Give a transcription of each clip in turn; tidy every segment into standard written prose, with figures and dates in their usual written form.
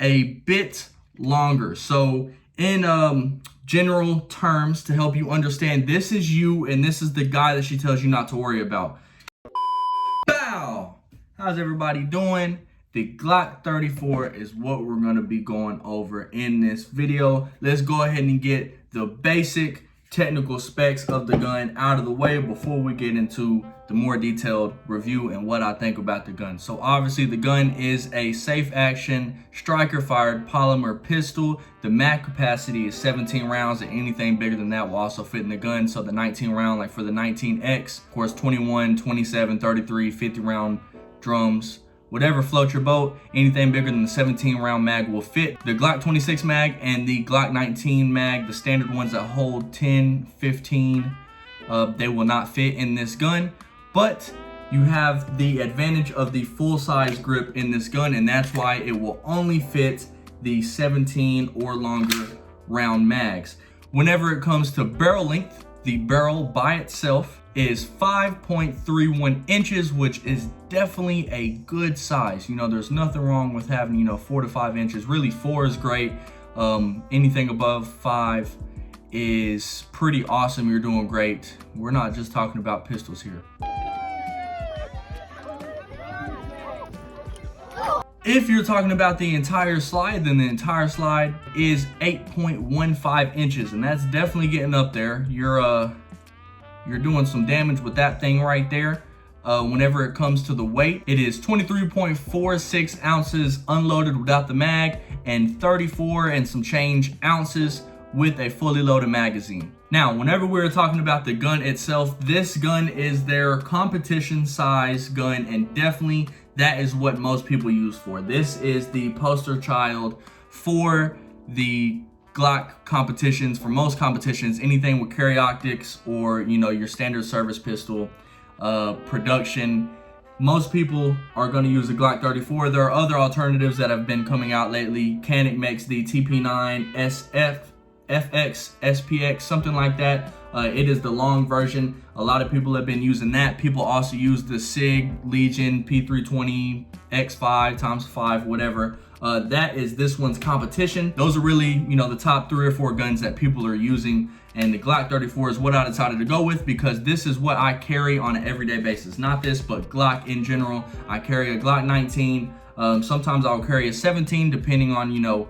a bit longer. So in general terms, to help you understand, this is you and this is the guy that she tells you not to worry about. Bow! How's everybody doing? The Glock 34 is what we're going to be going over in this video. Let's go ahead and get the basic technical specs of the gun out of the way before we get into the more detailed review and what I think about the gun. So obviously the gun is a safe action striker fired polymer pistol. The mag capacity is 17 rounds, and anything bigger than that will also fit in the gun. So the 19 round, like for the 19X, of course 21, 27, 33, 50 round drums, whatever floats your boat, anything bigger than the 17 round mag will fit. The Glock 26 mag and the Glock 19 mag, the standard ones that hold 10, 15, they will not fit in this gun. But you have the advantage of the full size grip in this gun, and that's why it will only fit the 17 or longer round mags. Whenever it comes to barrel length, the barrel by itself is 5.31 inches, which is definitely a good size. You know, there's nothing wrong with having, you know, 4 to 5 inches. Really, 4 is great. Anything above 5 is pretty awesome. You're doing great. We're not just talking about pistols here. If you're talking about the entire slide, then the entire slide is 8.15 inches, and that's definitely getting up there. You're doing some damage with that thing right there. Whenever it comes to the weight, it is 23.46 ounces unloaded without the mag, and 34 and some change ounces with a fully loaded magazine. Now, whenever we're talking about the gun itself, this gun is their competition size gun, and definitely that is what most people use for. This is the poster child for the Glock competitions. For most competitions, anything with carry optics or, you know, your standard service pistol production, most people are going to use the Glock 34. There are other alternatives that have been coming out lately. Canik makes the TP9 SF, FX, SPX, something like that. It is the long version. A lot of people have been using that. People also use the SIG Legion P320 X5 ×5, whatever. That is this one's competition. Those are really, you know, the top 3 or 4 guns that people are using, and the Glock 34 is what I decided to go with because this is what I carry on an everyday basis. Not this, but Glock in general. I carry a Glock 19. Sometimes I'll carry a 17 depending on, you know,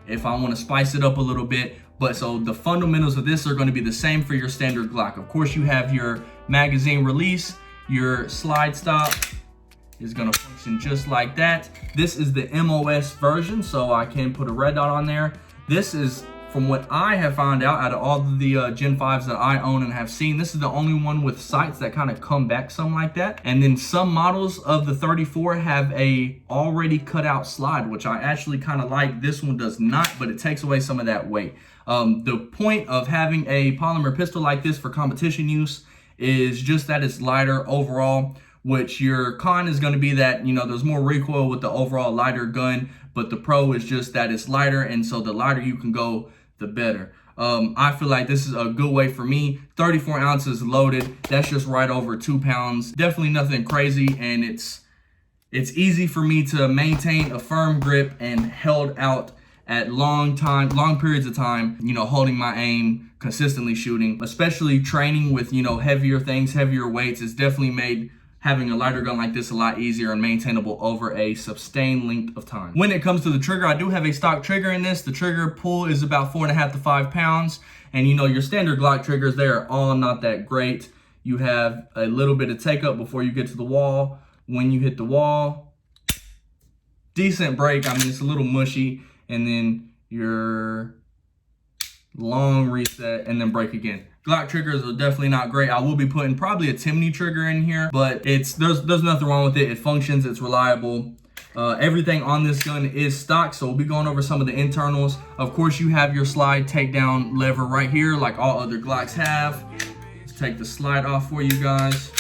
if I want to spice it up a little bit. But so the fundamentals of this are going to be the same for your standard Glock. Of course, you have your magazine release, your slide stop is going to function just like that. This is the M.O.S version, so I can put a red dot on there. This is, from what I have found out of all the Gen 5s that I own and have seen, this is the only one with sights that kind of come back some like that. And then some models of the 34 have a already cut out slide, which I actually kind of like. This one does not, but it takes away some of that weight. The point of having a polymer pistol like this for competition use is just that it's lighter overall, which your con is going to be that, you know, there's more recoil with the overall lighter gun, but the pro is just that it's lighter, and so the lighter you can go, the better. I feel like this is a good way for me. 34 ounces loaded, that's just right over 2 pounds. Definitely nothing crazy, and it's easy for me to maintain a firm grip and held out at long periods of time, you know, holding my aim, consistently shooting, especially training with, you know, heavier things, heavier weights. It's definitely made having a lighter gun like this a lot easier and maintainable over a sustained length of time. When it comes to the trigger, I do have a stock trigger in this. The trigger pull is about 4.5 to 5 pounds. And you know, your standard Glock triggers, they are all not that great. You have a little bit of take up before you get to the wall. When you hit the wall, decent break. I mean, it's a little mushy. And then your long reset and then break again. Glock triggers are definitely not great. I will be putting probably a Timney trigger in here, but there's nothing wrong with it. It functions, it's reliable. Everything on this gun is stock, so we'll be going over some of the internals. Of course, you have your slide takedown lever right here, like all other Glocks have. Let's take the slide off for you guys.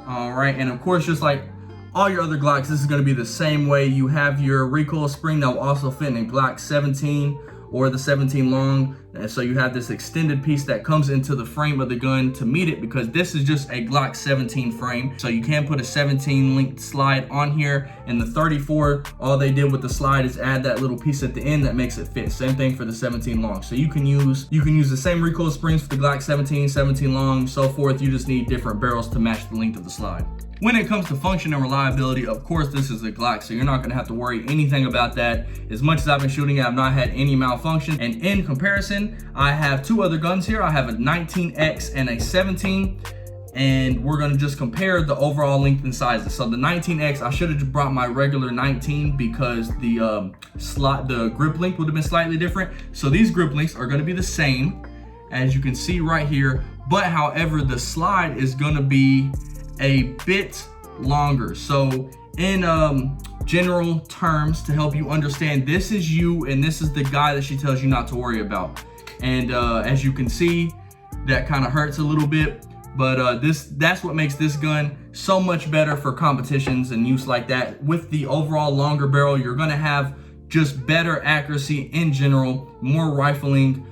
All right, and of course, just like all your other Glocks, this is going to be the same way. You have your recoil spring that will also fit in a Glock 17 or the 17 long. And so you have this extended piece that comes into the frame of the gun to meet it, because this is just a Glock 17 frame. So you can put a 17 length slide on here. And the 34, all they did with the slide is add that little piece at the end that makes it fit. Same thing for the 17 long. So you can use the same recoil springs for the Glock 17, 17 long, so forth. You just need different barrels to match the length of the slide. When it comes to function and reliability, of course, this is a Glock, so you're not gonna have to worry anything about that. As much as I've been shooting, I've not had any malfunction. And in comparison, I have two other guns here. I have a 19X and a 17, and we're gonna just compare the overall length and sizes. So the 19X, I should have just brought my regular 19 because the grip length would have been slightly different. So these grip lengths are gonna be the same, as you can see right here, but however, the slide is gonna be a bit longer. So in general terms, to help you understand, this is you and this is the guy that she tells you not to worry about. And as you can see, that kind of hurts a little bit, but that's what makes this gun so much better for competitions and use like that. With the overall longer barrel, you're gonna have just better accuracy in general, more rifling.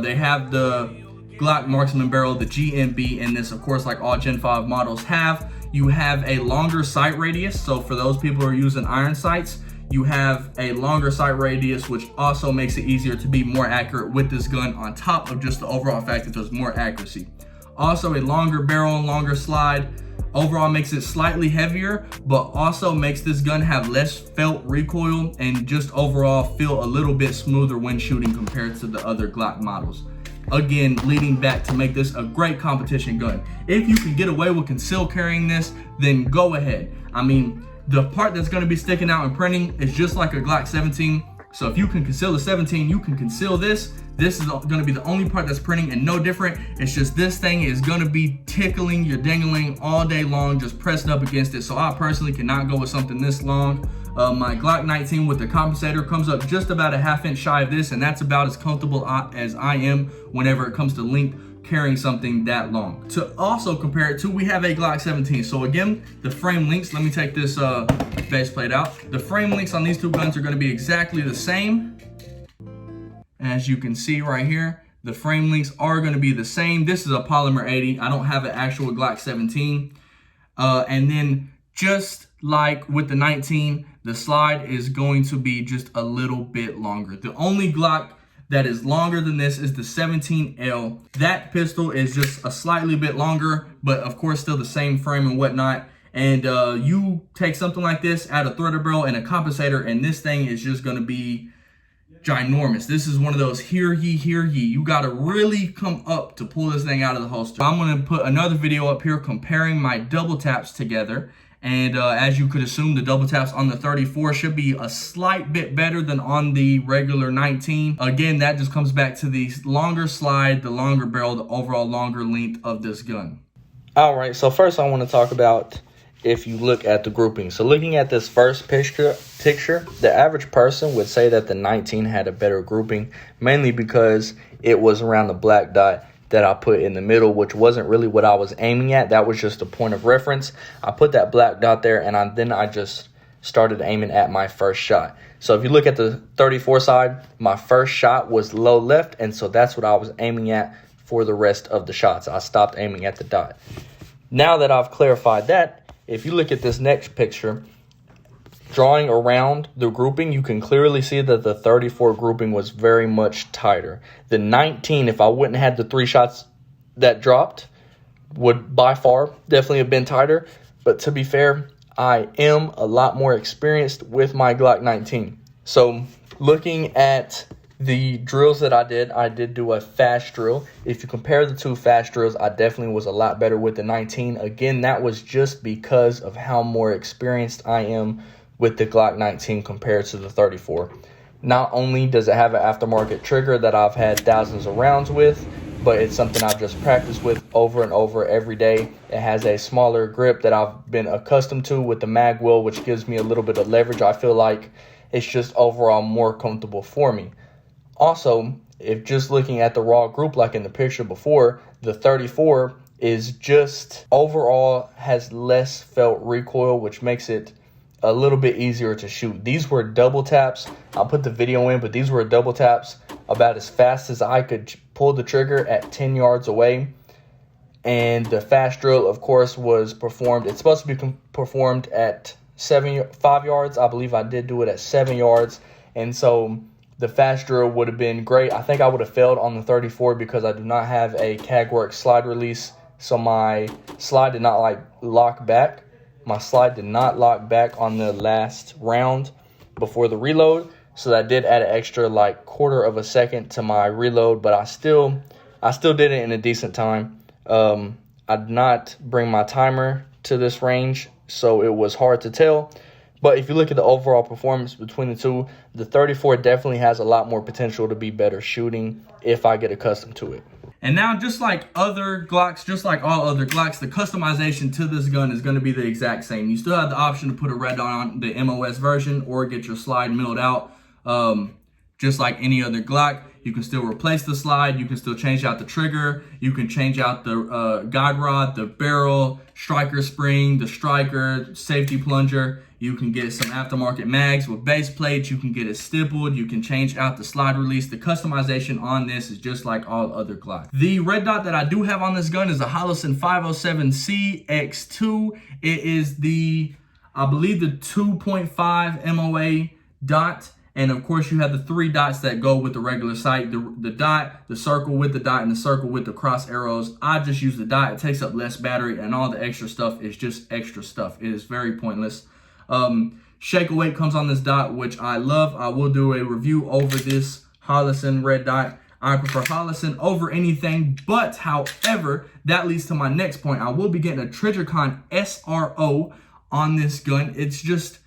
They have the Glock marksman barrel, the GMB, and this, of course, like all Gen 5 models have. You have a longer sight radius, so for those people who are using iron sights, you have a longer sight radius, which also makes it easier to be more accurate with this gun, on top of just the overall fact that there's more accuracy. Also, a longer barrel, longer slide, overall makes it slightly heavier, but also makes this gun have less felt recoil and just overall feel a little bit smoother when shooting compared to the other Glock models. Again, leading back to make this a great competition gun. If you can get away with concealed carrying this, then go ahead. I mean, the part that's gonna be sticking out in printing is just like a Glock 17. So if you can conceal the 17, you can conceal this. This is gonna be the only part that's printing and no different. It's just this thing is gonna be tickling your dingling all day long, just pressing up against it. So I personally cannot go with something this long. My Glock 19 with the compensator comes up just about a ½ inch shy of this, and that's about as comfortable as I am whenever it comes to length carrying something that long. To also compare it to, we have a Glock 17. So again, the frame lengths, let me take this base plate out. The frame lengths on these two guns are gonna be exactly the same. As you can see right here, the frame lengths are gonna be the same. This is a polymer 80. I don't have an actual Glock 17. And then just like with the 19, the slide is going to be just a little bit longer. The only Glock that is longer than this is the 17L. That pistol is just a slightly bit longer, but of course still the same frame and whatnot. And you take something like this, add a threaded barrel and a compensator, and this thing is just gonna be ginormous. This is one of those hear ye, hear ye. You gotta really come up to pull this thing out of the holster. I'm gonna put another video up here comparing my double taps together. And as you could assume, the double taps on the 34 should be a slight bit better than on the regular 19. Again, that just comes back to the longer slide, the longer barrel, the overall longer length of this gun. All right, so first I want to talk about if you look at the grouping. So looking at this first picture, the average person would say that the 19 had a better grouping, mainly because it was around the black dot that I put in the middle, which wasn't really what I was aiming at. That was just a point of reference. I put that black dot there, and then I just started aiming at my first shot. So if you look at the 34 side, my first shot was low left, and so that's what I was aiming at for the rest of the shots. I stopped aiming at the dot. Now that I've clarified that, if you look at this next picture, drawing around the grouping, you can clearly see that the 34 grouping was very much tighter. The 19, if I wouldn't have had the 3 shots that dropped, would by far definitely have been tighter. But to be fair, I am a lot more experienced with my Glock 19. So looking at the drills that I did do a fast drill. If you compare the two fast drills, I definitely was a lot better with the 19. Again, that was just because of how more experienced I am with the Glock 19 compared to the 34. Not only does it have an aftermarket trigger that I've had thousands of rounds with, but it's something I've just practiced with over and over every day. It has a smaller grip that I've been accustomed to with the mag wheel, which gives me a little bit of leverage. I feel like it's just overall more comfortable for me. Also, if just looking at the raw group like in the picture before, the 34 is just overall has less felt recoil, which makes it a little bit easier to shoot. These were double taps. I'll put the video in, but these were double taps about as fast as I could pull the trigger at 10 yards away. And the fast drill, of course, was performed. It's supposed to be performed at 5 yards. I believe I did do it at 7 yards. And so the fast drill would have been great. I think I would have failed on the 34 because I do not have a CAGWorks slide release. So my slide did not lock back. My slide did not lock back on the last round before the reload. So that did add an extra quarter of a second to my reload, but I still did it in a decent time. I did not bring my timer to this range, so it was hard to tell. But if you look at the overall performance between the two, the 34 definitely has a lot more potential to be better shooting if I get accustomed to it. And now, just like other Glocks, just like all other Glocks, the customization to this gun is going to be the exact same. You still have the option to put a red dot on the M.O.S version or get your slide milled out. Just like any other Glock, you can still replace the slide. You can still change out the trigger. You can change out the guide rod, the barrel, striker spring, the striker, safety plunger. You can get some aftermarket mags with base plates. You can get it stippled. You can change out the slide release. The customization on this is just like all other Glocks. The red dot that I do have on this gun is a Holosun 507C X2. It is the, I believe, the 2.5 MOA dot. And of course, you have the 3 dots that go with the regular sight, the dot, the circle with the dot, and the circle with the cross arrows. I just use the dot. It takes up less battery, and all the extra stuff is just extra stuff. It is very pointless. Shake awake comes on this dot, which I love. I will do a review over this Holosun red dot. I prefer Holosun over anything, but however, that leads to my next point. I will be getting a Trexarms SRO on this gun. It's just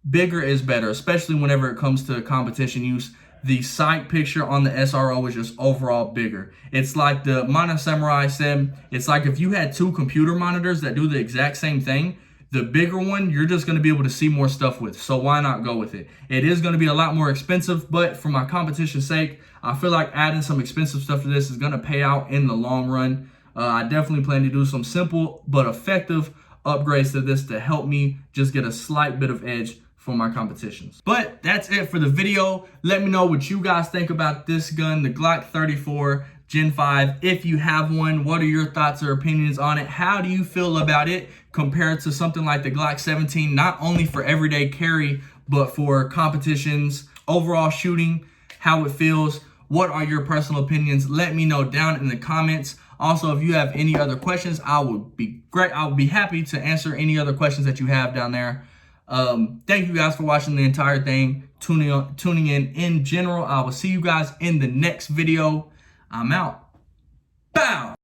bigger is better, especially whenever it comes to competition use. The sight picture on the SRO is just overall bigger. It's like the Mono Samurai said, it's like if you had 2 computer monitors that do the exact same thing, the bigger one, you're just going to be able to see more stuff with. So why not go with it? It is going to be a lot more expensive, but for my competition's sake, I feel like adding some expensive stuff to this is going to pay out in the long run. I definitely plan to do some simple but effective upgrades to this to help me just get a slight bit of edge for my competitions. But that's it for the video. Let me know what you guys think about this gun, the Glock 34 Gen 5. If you have one, what are your thoughts or opinions on it? How do you feel about it compared to something like the Glock 17, not only for everyday carry, but for competitions, overall shooting, how it feels? What are your personal opinions? Let me know down in the comments. Also, if you have any other questions, I would be happy to answer any other questions that you have down there. Thank you guys for watching the entire thing, tuning in general. I will see you guys in the next video. I'm out. Bow.